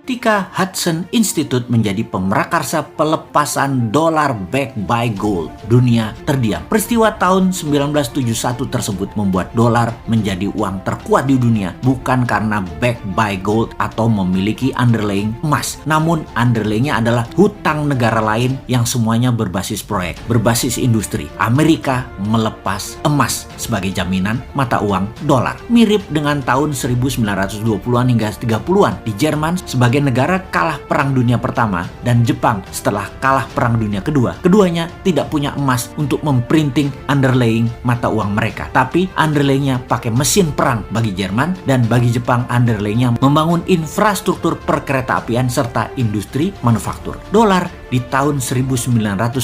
ketika Hudson Institute menjadi pemrakarsa pelepasan dolar backed by gold. Dunia terdiam. Peristiwa tahun 1971 tersebut membuat dolar menjadi uang terkuat di dunia, bukan karena backed by gold atau memiliki underlying emas. Namun underlyingnya adalah hutang negara lain yang semuanya berbasis proyek, berbasis industri. Amerika melepas emas sebagai jaminan mata uang dolar. Mirip dengan tahun 1920-an hingga 30-an di Jerman sebagai negara kalah Perang Dunia Pertama dan Jepang setelah kalah Perang Dunia Kedua. Keduanya tidak punya emas untuk memprinting underlying mata uang mereka. Tapi underlyingnya pakai mesin perang bagi Jerman, dan bagi Jepang underlyingnya membangun infrastruktur perkeretaapian serta industri manufaktur. Dolar di tahun 1971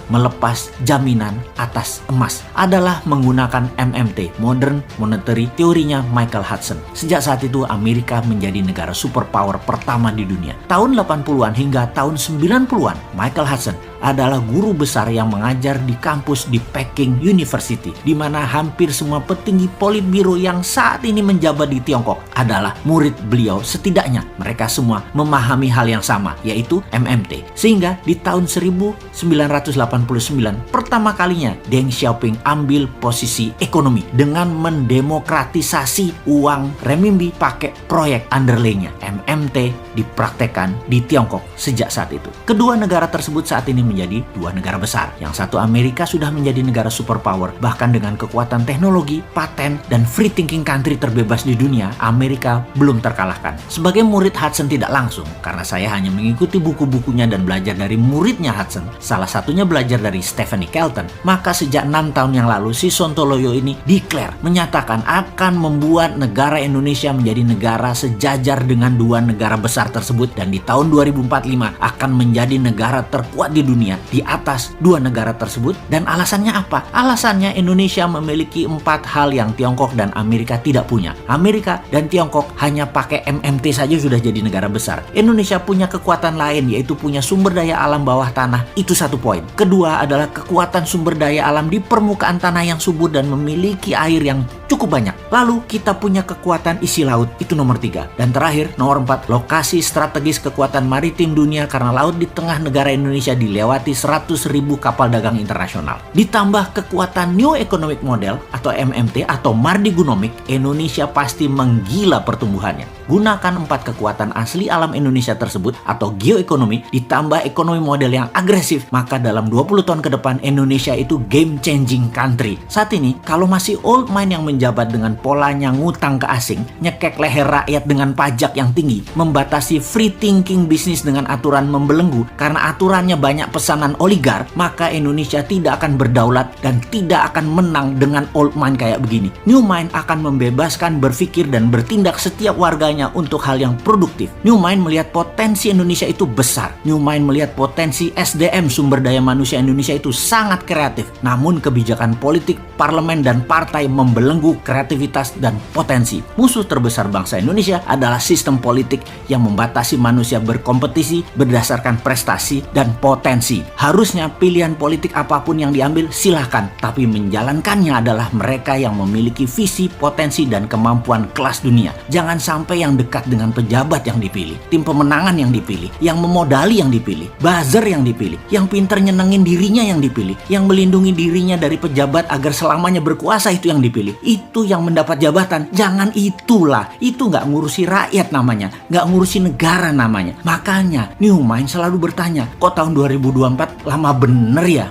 melepas jaminan atas emas adalah menggunakan MMT, Modern Monetary teorinya Michael Hudson. Sejak saat itu Amerika menjadi negara superpower pertama di dunia. Tahun 80-an hingga tahun 90-an, Michael Hudson adalah guru besar yang mengajar di kampus di Peking University, di mana hampir semua petinggi politbiro yang saat ini menjabat di Tiongkok adalah murid beliau. Setidaknya mereka semua memahami hal yang sama, yaitu MMT. Sehingga di tahun 1989 pertama kalinya Deng Xiaoping ambil posisi ekonomi dengan mendemokratisasi uang renminbi pakai proyek underlayingnya. MMT dipraktekkan di Tiongkok sejak saat itu. Kedua negara tersebut saat ini menjadi dua negara besar. Yang satu, Amerika, sudah menjadi negara superpower, bahkan dengan kekuatan teknologi, paten, dan free thinking country terbebas di dunia. Amerika belum terkalahkan. Sebagai murid Hudson tidak langsung, karena saya hanya mengikuti buku-bukunya dan belajar dari muridnya Hudson, salah satunya belajar dari Stephanie Kelton, maka sejak 6 tahun yang lalu si Sontoloyo ini menyatakan akan membuat negara Indonesia menjadi negara sejajar dengan dua negara besar tersebut, dan di tahun 2045 akan menjadi negara terkuat di dunia di atas dua negara tersebut. Dan alasannya apa? Alasannya Indonesia memiliki 4 hal yang Tiongkok dan Amerika tidak punya. Amerika dan Tiongkok hanya pakai MMT saja sudah jadi negara besar. Indonesia punya kekuatan lain, yaitu punya sumber daya alam bawah tanah. Itu satu poin. Kedua adalah kekuatan sumber daya alam di permukaan tanah yang subur dan memiliki air yang cukup banyak. Lalu kita punya kekuatan isi laut, itu nomor 3. Dan terakhir, nomor 4, lokasi strategis kekuatan maritim dunia, karena laut di tengah negara Indonesia dilewati 100.000 kapal dagang internasional. Ditambah kekuatan New Economic Model atau MMT atau Mardigonomic, Indonesia pasti menggila pertumbuhannya. Gunakan 4 kekuatan asli alam Indonesia tersebut atau geoekonomi ditambah ekonomi model yang agresif, maka dalam 20 tahun ke depan Indonesia itu game changing country. Saat ini kalau masih old mind yang menjabat dengan polanya ngutang ke asing, nyekek leher rakyat dengan pajak yang tinggi, membatasi free thinking bisnis dengan aturan membelenggu karena aturannya banyak pesanan oligar, maka Indonesia tidak akan berdaulat dan tidak akan menang dengan old mind kayak begini. New mind akan membebaskan berpikir dan bertindak setiap warganya untuk hal yang produktif. New mind melihat potensi Indonesia itu besar. New mind melihat potensi SDM, sumber daya manusia Indonesia itu sangat kreatif. Namun kebijakan politik, parlemen, dan partai membelenggu kreativitas dan potensi. Musuh terbesar bangsa Indonesia adalah sistem politik yang membatasi manusia berkompetisi berdasarkan prestasi dan potensi. Harusnya pilihan politik apapun yang diambil silahkan, tapi menjalankannya adalah mereka yang memiliki visi, potensi, dan kemampuan kelas dunia. Jangan sampai yang dekat dengan pejabat yang dipilih, tim pemenangan yang dipilih, yang memodali yang dipilih, buzzer yang dipilih, yang pinter nyenengin dirinya yang dipilih, yang melindungi dirinya dari pejabat agar selamanya berkuasa itu yang dipilih. Itu yang mendapat jabatan. Jangan itulah. Itu nggak ngurusi rakyat namanya, nggak ngurusi negara namanya. Makanya New Mind selalu bertanya, kok tahun 2024 lama bener ya?